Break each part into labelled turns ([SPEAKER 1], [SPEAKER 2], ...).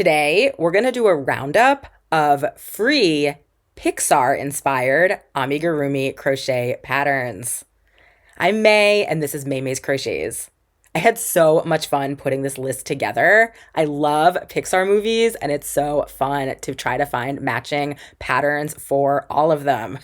[SPEAKER 1] Today, we're going to do a roundup of free Pixar-inspired amigurumi crochet patterns. I'm May, and this is May's Crochets. I had so much fun putting this list together. I love Pixar movies, and it's so fun to try to find matching patterns for all of them.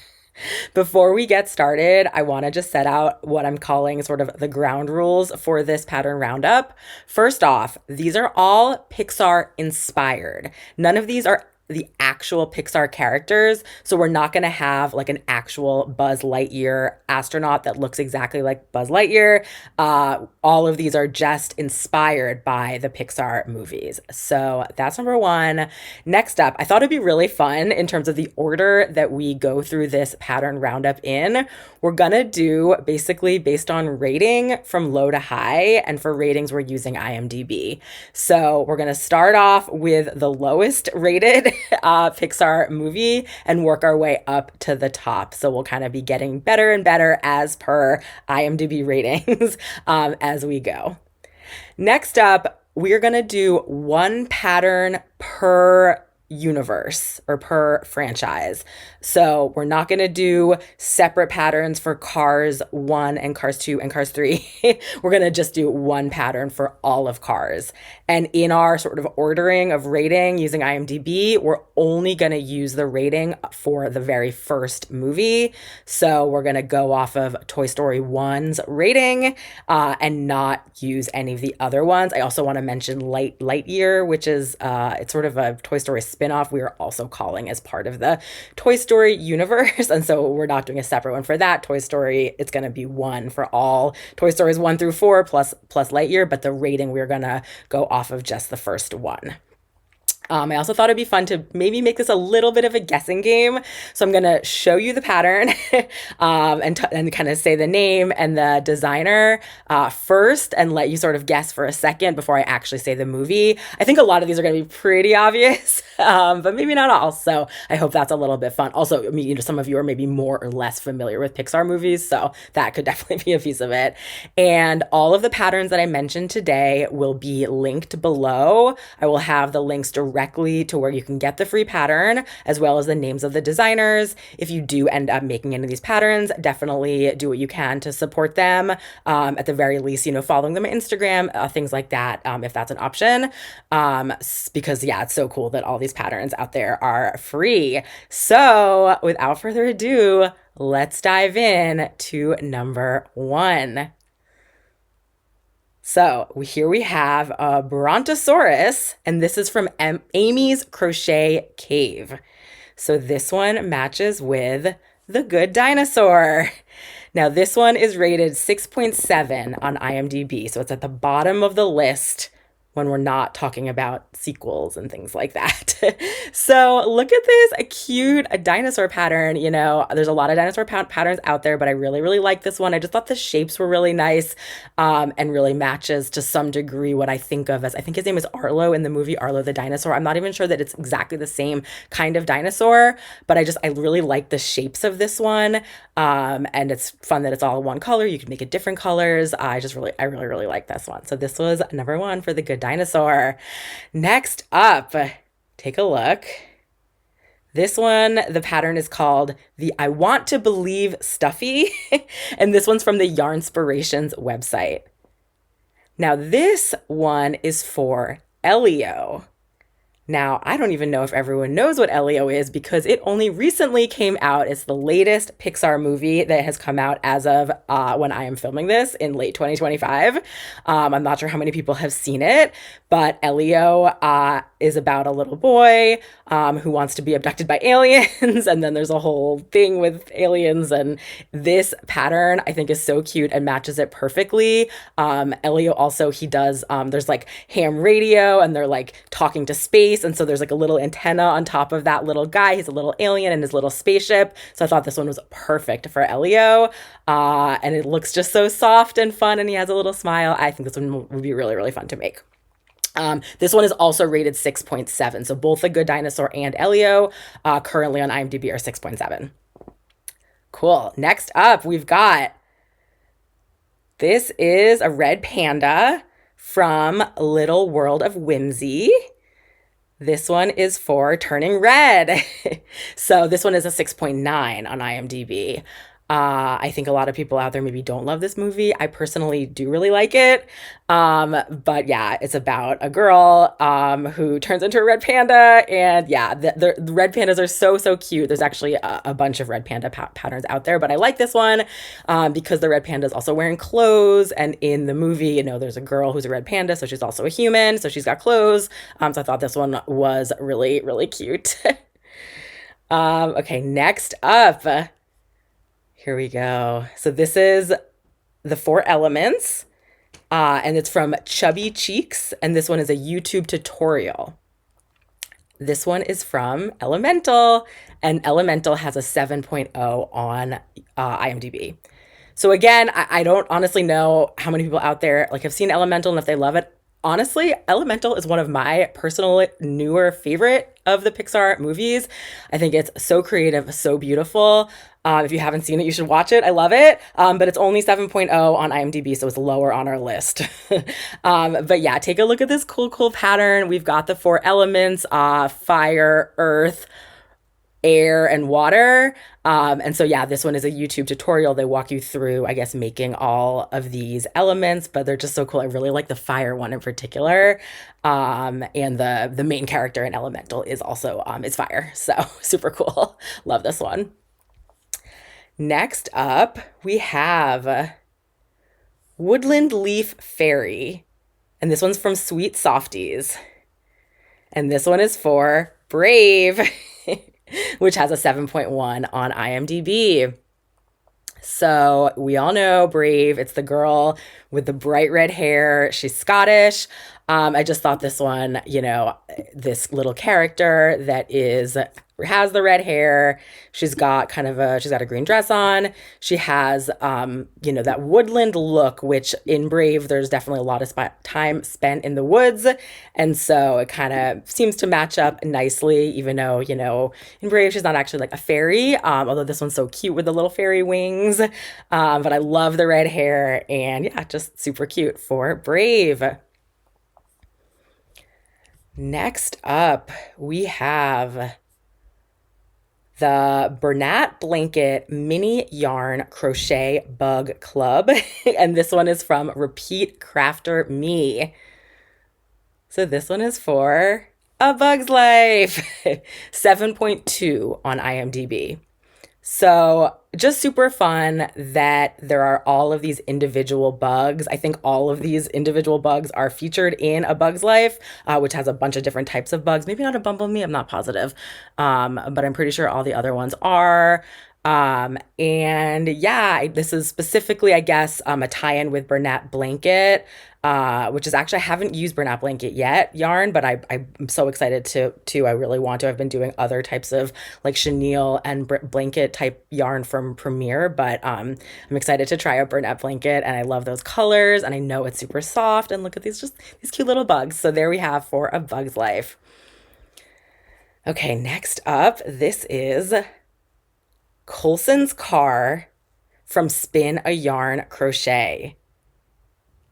[SPEAKER 1] Before we get started, I want to just set out what I'm calling sort of the ground rules for this pattern roundup. First off, these are all Pixar inspired. None of these are the actual Pixar characters. So we're not going to have like an actual Buzz Lightyear astronaut that looks exactly like Buzz Lightyear. All of these are just inspired by the Pixar movies. So that's number one. Next up, I thought it'd be really fun in terms of the order that we go through this pattern roundup in. We're going to do basically based on rating from low to high. And for ratings, we're using IMDb. So we're going to start off with the lowest rated Pixar movie and work our way up to the top. So we'll kind of be getting better and better as per IMDb ratings as we go. Next up, we're going to do one pattern per universe or per franchise. So we're not going to do separate patterns for Cars 1 and Cars 2 and Cars 3. We're going to just do one pattern for all of Cars. And in our sort of ordering of rating using IMDb, we're only going to use the rating for the very first movie. So we're going to go off of Toy Story 1's rating and not use any of the other ones. I also want to mention Lightyear, which is it's sort of a Toy Story spin-off we are also calling as part of the Toy Story universe. And so we're not doing a separate one for that. Toy Story, it's going to be one for all Toy Stories 1 through 4 plus Lightyear, but the rating we're going to go off of just the first one. I also thought it'd be fun to maybe make this a little bit of a guessing game. So I'm going to show you the pattern and kind of say the name and the designer first and let you sort of guess for a second before I actually say the movie. I think a lot of these are going to be pretty obvious, but maybe not all. So I hope that's a little bit fun. Also, I mean, some of you are maybe more or less familiar with Pixar movies, so that could definitely be a piece of it. And all of the patterns that I mentioned today will be linked below. I will have the links directly to where you can get the free pattern, as well as the names of the designers. If you do end up making any of these patterns, definitely do what you can to support them. At the very least, following them on Instagram, things like that, if that's an option. Because yeah, it's so cool that all these patterns out there are free. So without further ado, let's dive in to number one. So here we have a Brontosaurus, and this is from Amy's Crochet Cave. So this one matches with The Good Dinosaur. Now this one is rated 6.7 on IMDb, so it's at the bottom of the list when we're not talking about sequels and things like that. So look at this, a cute dinosaur pattern. There's a lot of dinosaur patterns out there, but I really, really like this one. I just thought the shapes were really nice and really matches to some degree what I think of as, I think his name is Arlo in the movie Arlo the Dinosaur. I'm not even sure that it's exactly the same kind of dinosaur, but I really like the shapes of this one. And it's fun that it's all one color. You can make it different colors. I really, really like this one. So this was number one for The Good Dinosaur. Next up, take a look. This one, the pattern is called the I Want to Believe Stuffy, and this one's from the Yarnspirations website. Now this one is for Elio. Now, I don't even know if everyone knows what Elio is because it only recently came out. It's the latest Pixar movie that has come out as of when I am filming this in late 2025. I'm not sure how many people have seen it, but Elio is about a little boy who wants to be abducted by aliens, and then there's a whole thing with aliens, and this pattern I think is so cute and matches it perfectly. Elio also, he does, there's like ham radio, and they're like talking to space, and so there's like a little antenna on top of that little guy. He's a little alien in his little spaceship, so I thought this one was perfect for Elio, and it looks just so soft and fun, and he has a little smile. I think this one would be really, really fun to make. This one is also rated 6.7. So both The Good Dinosaur and Elio currently on IMDb are 6.7. Cool. Next up, we've got, this is a red panda from Little World of Whimsy. This one is for Turning Red. So this one is a 6.9 on IMDb. I think a lot of people out there maybe don't love this movie. I personally do really like it. But yeah, it's about a girl who turns into a red panda. And yeah, the red pandas are so, so cute. There's actually a bunch of red panda patterns out there, but I like this one because the red panda is also wearing clothes. And in the movie, there's a girl who's a red panda, so she's also a human, so she's got clothes. So I thought this one was really, really cute. Okay, next up. Here we go. So this is the Four Elements, and it's from Chubby Cheeks, and this one is a YouTube tutorial. This one is from Elemental, and Elemental has a 7.0 on IMDb. So again, I don't honestly know how many people out there have seen Elemental and if they love it. Honestly, Elemental is one of my personal newer favorite of the Pixar movies. I think it's so creative, so beautiful. If you haven't seen it, you should watch it. I love it. But it's only 7.0 on IMDb, so it's lower on our list. But yeah, take a look at this cool, cool pattern. We've got the four elements, fire, earth, air, and water. And so yeah, this one is a YouTube tutorial. They walk you through, I guess, making all of these elements, but they're just so cool. I really like the fire one in particular. And the main character in Elemental is also is fire. So super cool. Love this one. Next up, we have Woodland Leaf Fairy. And this one's from Sweet Softies. And this one is for Brave, which has a 7.1 on IMDb. So we all know Brave. It's the girl with the bright red hair. She's Scottish. I just thought this one, this little character that has the red hair. She's got a green dress on. She has, that woodland look, which in Brave, there's definitely a lot of time spent in the woods. And so it kind of seems to match up nicely, even though, in Brave, she's not actually like a fairy, although this one's so cute with the little fairy wings. But I love the red hair and yeah, just super cute for Brave. Next up, we have the Bernat Blanket Mini Yarn Crochet Bug Club. And this one is from Repeat Crafter Me. So this one is for A Bug's Life. 7.2 on IMDb. So just super fun that there are all of these individual bugs. I think all of these individual bugs are featured in A Bug's Life, which has a bunch of different types of bugs. Maybe not a bumblebee, I'm not positive. But I'm pretty sure all the other ones are. And yeah, this is specifically, I guess, a tie-in with Bernat Blanket, which is actually, I haven't used Bernat Blanket yet yarn, but I'm so excited to, I really want to. I've been doing other types of like chenille and blanket type yarn from Premier, but I'm excited to try out Bernat Blanket, and I love those colors, and I know it's super soft, and look at these cute little bugs. So there we have for A Bug's Life. Okay, next up, this is Colson's Car from Spin a Yarn Crochet.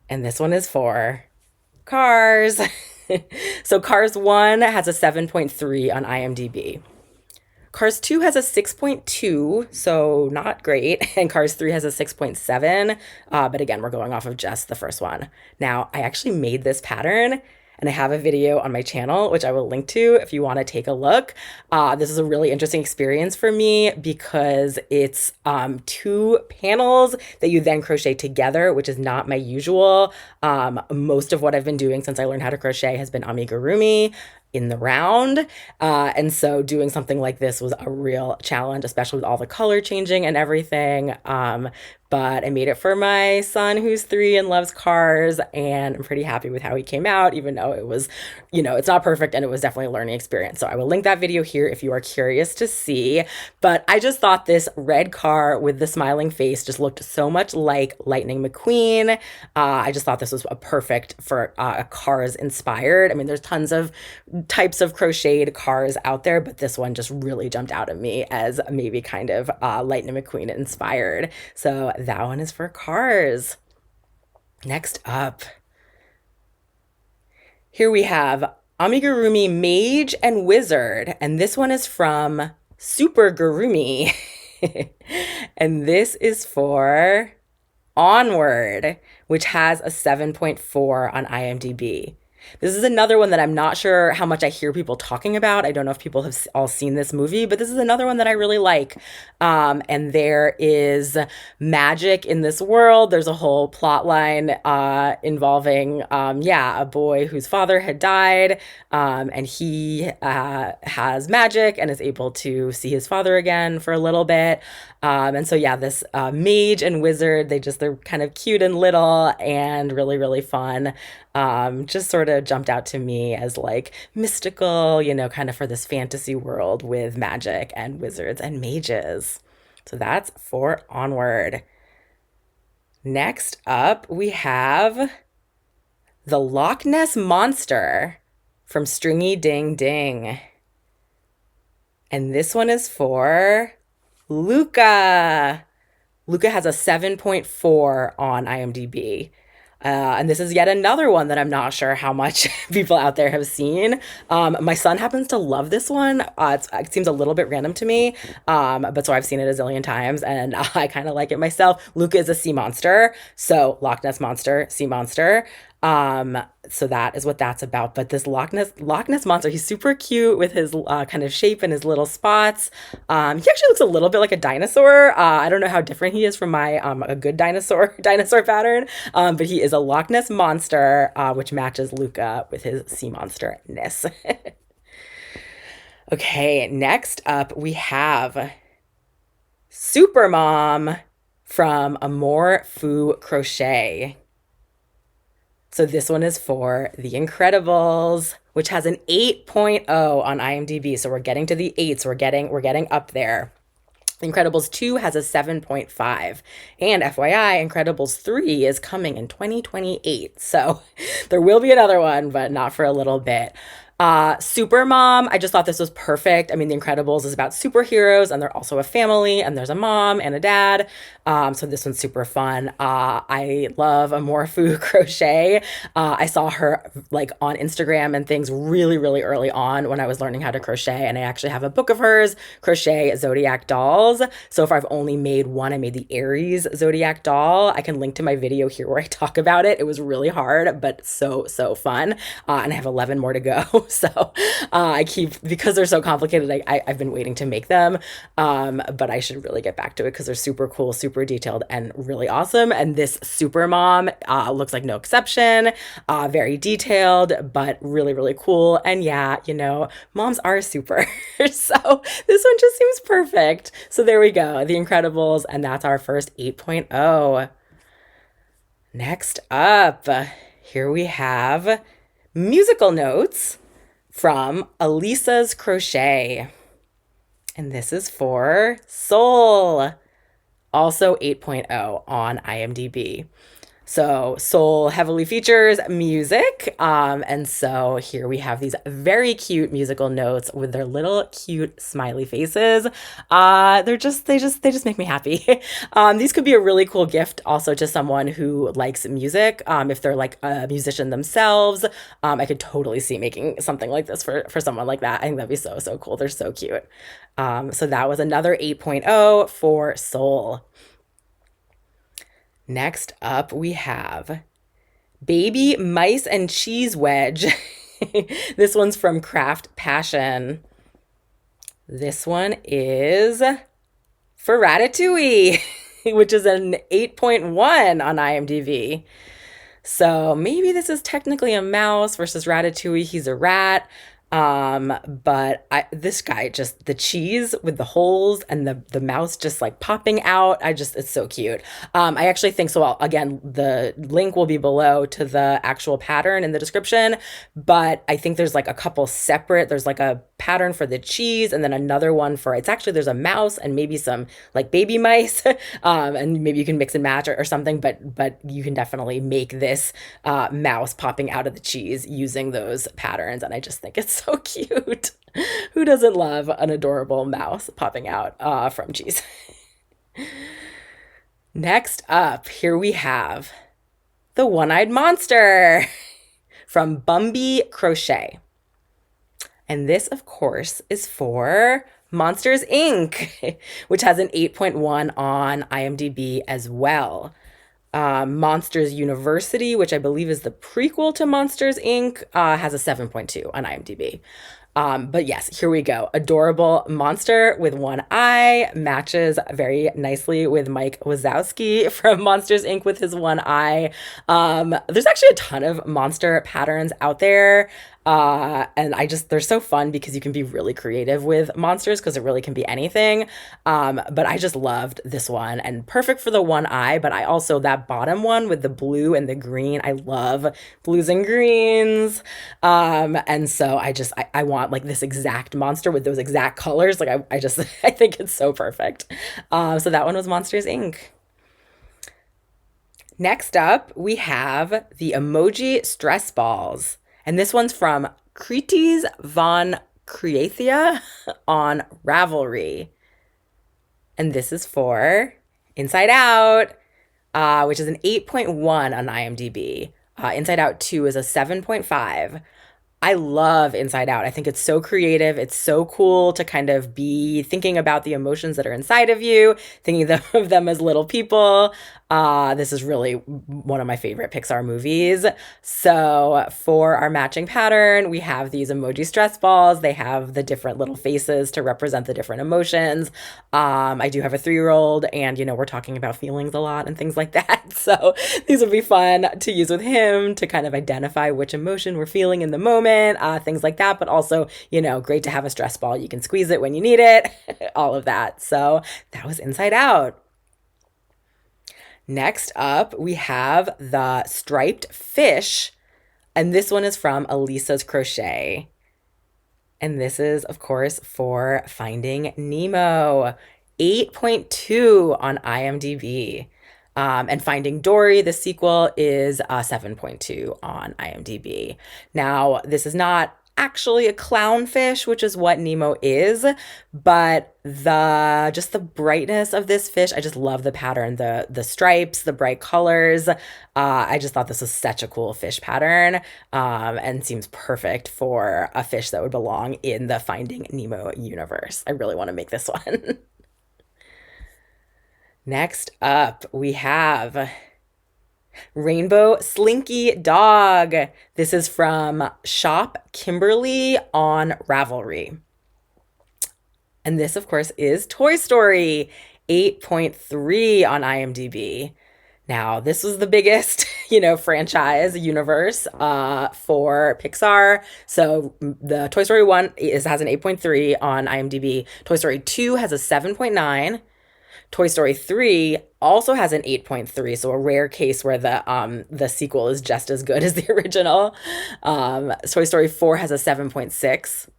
[SPEAKER 1] And this one is for Cars. So Cars 1 has a 7.3 on IMDb. Cars 2 has a 6.2, so not great. And Cars 3 has a 6.7. But again, we're going off of just the first one. Now, I actually made this pattern, and I have a video on my channel, which I will link to if you want to take a look. This is a really interesting experience for me because it's 2 panels that you then crochet together, which is not my usual. Most of what I've been doing since I learned how to crochet has been amigurumi in the round. And so doing something like this was a real challenge, especially with all the color changing and everything. But I made it for my son who's 3 and loves cars, and I'm pretty happy with how he came out, even though it was, it's not perfect, and it was definitely a learning experience. So I will link that video here if you are curious to see. But I just thought this red car with the smiling face just looked so much like Lightning McQueen. I just thought this was a perfect for a Cars inspired. I mean, there's tons of types of crocheted cars out there, but this one just really jumped out at me as maybe kind of Lightning McQueen inspired. So that one is for Cars. Next up, here we have Amigurumi Mage and Wizard, and this one is from Super Gurumi. And this is for Onward, which has a 7.4 on IMDb. This is another one that I'm not sure how much I hear people talking about. I don't know if people have all seen this movie, but this is another one that I really like. And there is magic in this world. There's a whole plot line involving, a boy whose father had died, and he has magic and is able to see his father again for a little bit. And so, yeah, this mage and wizard, they're kind of cute and little and really, really fun. Just sort of jumped out to me as like mystical, kind of for this fantasy world with magic and wizards and mages. So that's for Onward. Next up, we have the Loch Ness Monster from Stringy Ding Ding. And this one is for Luca. Luca has a 7.4 on IMDb. And this is yet another one that I'm not sure how much people out there have seen. My son happens to love this one. It seems a little bit random to me, but so I've seen it a zillion times, and I kind of like it myself. Luca is a sea monster, so Loch Ness Monster, sea monster. So that is what that's about. But this Loch Ness Monster, he's super cute with his kind of shape and his little spots. He actually looks a little bit like a dinosaur. I don't know how different he is from my a good dinosaur pattern, but he is a Loch Ness Monster, which matches Luca with his sea monster-ness. Okay, next up we have Super Mom from Amour Fu Crochet. So this one is for The Incredibles, which has an 8.0 on IMDb. So we're getting to the 8s. We're getting up there. The Incredibles 2 has a 7.5. And FYI, Incredibles 3 is coming in 2028. So there will be another one, but not for a little bit. Super Mom, I just thought this was perfect. I mean, The Incredibles is about superheroes, and they're also a family, and there's a mom and a dad. So this one's super fun. I love Amour Fu Crochet. I saw her like on Instagram and things really, really early on when I was learning how to crochet, and I actually have a book of hers, Crochet Zodiac Dolls. So far I've only made one. I made the Aries Zodiac doll. I can link to my video here where I talk about it. It was really hard, but so fun. And I have 11 more to go. So because they're so complicated, I've been waiting to make them. But I should really get back to it because they're super cool, super detailed, and really awesome. And this Super Mom looks like no exception. Very detailed, but really, really cool. And yeah, moms are super. So this one just seems perfect. So there we go, The Incredibles, and that's our first 8.0. Next up, here we have musical notes from Elisa's Crochet. And this is for Soul, also 8.0 on IMDb. So Soul heavily features music. And so here we have these very cute musical notes with their little cute smiley faces. They just make me happy. These could be a really cool gift also to someone who likes music. If they're like a musician themselves, I could totally see making something like this for someone like that. I think that'd be so cool. They're so cute. So that was another 8.0 for Soul. Next up, we have Baby Mice and Cheese Wedge. This one's from Craft Passion. This one is for Ratatouille, which is an 8.1 on IMDb. So maybe this is technically a mouse versus Ratatouille. He's a rat. But this guy, just the cheese with the holes and the mouse just like popping out. It's so cute. I actually think so. Again, the link will be below to the actual pattern in the description, but I think there's like a couple separate, there's like a pattern for the cheese and then another one there's a mouse and maybe some like baby mice, and maybe you can mix and match or something, but you can definitely make this, mouse popping out of the cheese using those patterns. And I just think it's so cute. Who doesn't love an adorable mouse popping out from cheese? Next up, here we have the One-Eyed Monster from Bumbee Crochet. And this, of course, is for Monsters Inc., which has an 8.1 on IMDb as well. Monsters University, which I believe is the prequel to Monsters Inc., has a 7.2 on IMDb. But yes, here we go. Adorable monster with one eye matches very nicely with Mike Wazowski from Monsters Inc. with his one eye. There's actually a ton of monster patterns out there. And they're so fun because you can be really creative with monsters because it really can be anything. But I just loved this one and perfect for the one eye. But I also, that bottom one with the blue and the green, I love blues and greens. And so I want like this exact monster with those exact colors. Like I think it's so perfect. So that one was Monsters Inc. Next up, we have the emoji stress balls. And this one's from Kritis von Creathia on Ravelry. And this is for Inside Out, which is an 8.1 on IMDb. Inside Out 2 is a 7.5. I love Inside Out. I think it's so creative. It's so cool to kind of be thinking about the emotions that are inside of you, thinking of them as little people. This is really one of my favorite Pixar movies. So for our matching pattern, we have these emoji stress balls. They have the different little faces to represent the different emotions. I do have a 3-year-old and, we're talking about feelings a lot and things like that. So these would be fun to use with him to kind of identify which emotion we're feeling in the moment, things like that. But also, great to have a stress ball. You can squeeze it when you need it, all of that. So that was Inside Out. Next up, we have the striped fish, and this one is from Elisa's Crochet. And this is, of course, for Finding Nemo, 8.2 on IMDb. And Finding Dory, the sequel, is 7.2 on IMDb. Now, this is not actually a clownfish, which is what Nemo is, but the brightness of this fish, I just love the pattern, the stripes, the bright colors. I just thought this was such a cool fish pattern, and seems perfect for a fish that would belong in the Finding Nemo universe. I really want to make this one. Next up, we have Rainbow Slinky Dog. This is from Shop Kimberly on Ravelry. And this, of course, is Toy Story, 8.3 on IMDb. Now, this was the biggest, franchise universe for Pixar. So the Toy Story 1 has an 8.3 on IMDb. Toy Story 2 has a 7.9. Toy Story 3 also has an 8.3, so a rare case where the sequel is just as good as the original. Toy Story 4 has a 7.6.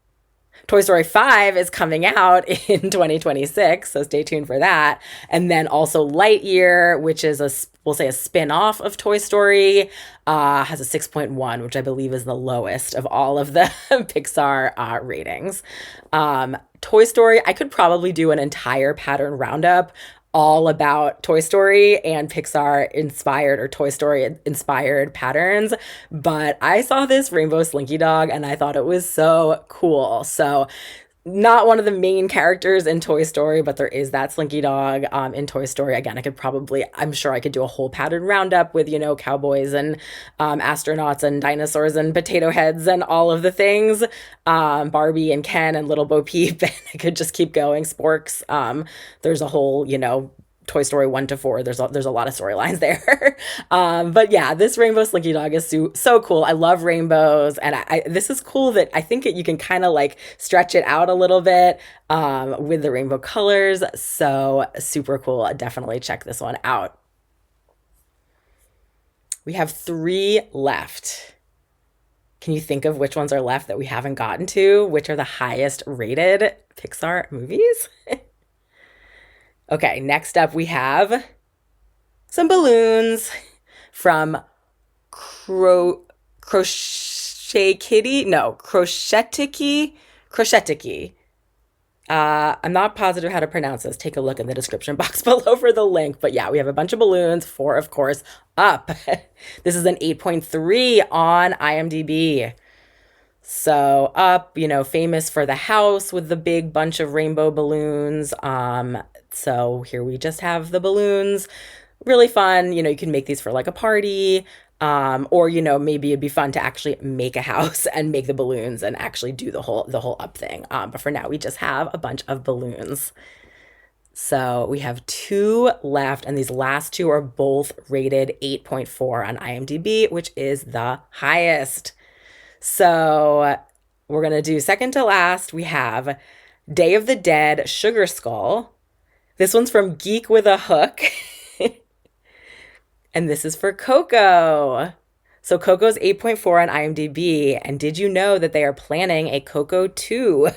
[SPEAKER 1] Toy Story 5 is coming out in 2026, so stay tuned for that. And then also Lightyear, which is we'll say a spin-off of Toy Story, has a 6.1, which I believe is the lowest of all of the Pixar ratings. Toy Story, I could probably do an entire pattern roundup all about Toy Story and Pixar inspired or Toy Story inspired patterns, but I saw this Rainbow Slinky Dog and I thought it was so cool. So not one of the main characters in Toy Story, but there is that Slinky Dog in Toy Story. Again, I'm sure I could do a whole pattern roundup with, cowboys and astronauts and dinosaurs and potato heads and all of the things. Barbie and Ken and Little Bo Peep. And I could just keep going. Sporks. There's a whole, Toy Story 1 to 4. There's a lot of storylines there. But yeah, this Rainbow Slinky Dog is so cool. I love rainbows. And this is cool that I think you can kind of like stretch it out a little bit with the rainbow colors. So super cool. Definitely check this one out. We have 3 left. Can you think of which ones are left that we haven't gotten to? Which are the highest rated Pixar movies? Okay, next up we have some balloons from Crochetiki. I'm not positive how to pronounce this. Take a look in the description box below for the link. But yeah, we have a bunch of balloons for, of course, Up. This is an 8.3 on IMDb. So up, famous for the house with the big bunch of rainbow balloons. So here we just have the balloons. Really fun. You can make these for like a party. Or maybe it'd be fun to actually make a house and make the balloons and actually do the whole up thing. But for now, we just have a bunch of balloons. So we have two left, and these last two are both rated 8.4 on IMDb, which is the highest. So we're going to do second to last. We have Day of the Dead Sugar Skull. This one's from Geek with a Hook. And this is for Coco. So Coco's 8.4 on IMDb. And did you know that they are planning a Coco 2?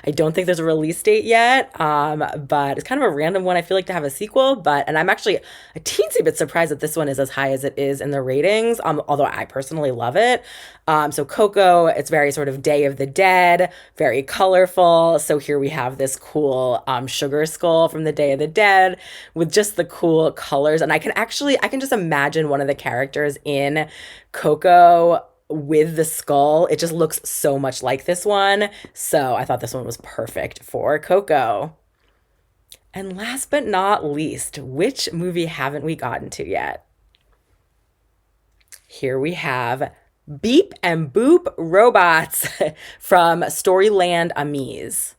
[SPEAKER 1] I don't think there's a release date yet, but it's kind of a random one, I feel like, to have a sequel. And I'm actually a teensy bit surprised that this one is as high as it is in the ratings, although I personally love it. So Coco, it's very sort of Day of the Dead, very colorful. So here we have this cool sugar skull from the Day of the Dead with just the cool colors. And I can just imagine one of the characters in Coco with the skull. It just looks so much like this one. So I thought this one was perfect for Coco. And last but not least, which movie haven't we gotten to yet? Here we have Beep and Boop Robots from Storyland Amise.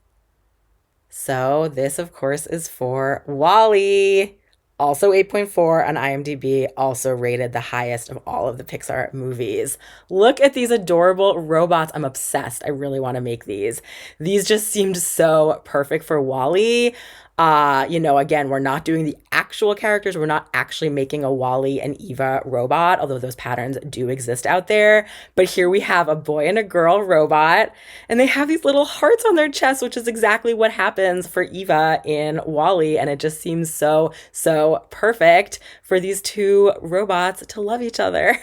[SPEAKER 1] So this, of course, is for WALL-E. Also 8.4 on IMDb, also rated the highest of all of the Pixar movies. Look at these adorable robots. I'm obsessed. I really want to make these. These just seemed so perfect for WALL-E. Again, we're not doing the actual characters. We're not actually making a WALL-E and Eva robot, although those patterns do exist out there. But here we have a boy and a girl robot, and they have these little hearts on their chest, which is exactly what happens for Eva in WALL-E. And it just seems so, so perfect for these two robots to love each other.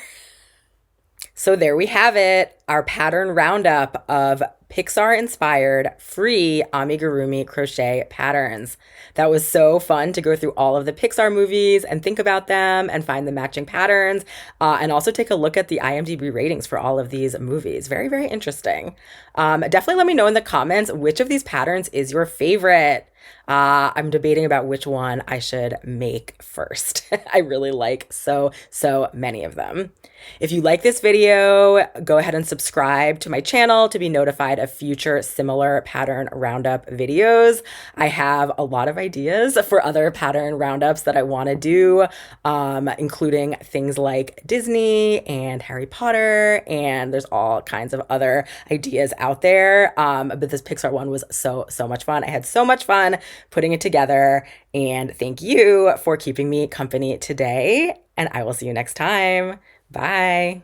[SPEAKER 1] So there we have it, our pattern roundup of Pixar-inspired free amigurumi crochet patterns. That was so fun to go through all of the Pixar movies and think about them and find the matching patterns, and also take a look at the IMDb ratings for all of these movies. Very, very interesting. Definitely let me know in the comments which of these patterns is your favorite. I'm debating about which one I should make first. I really like so many of them. If you like this video, go ahead and subscribe to my channel to be notified of future similar pattern roundup videos. I have a lot of ideas for other pattern roundups that I want to do, including things like Disney and Harry Potter, and there's all kinds of other ideas out there. But this Pixar one was so much fun. I had so much fun putting it together, and thank you for keeping me company today, and I will see you next time. Bye.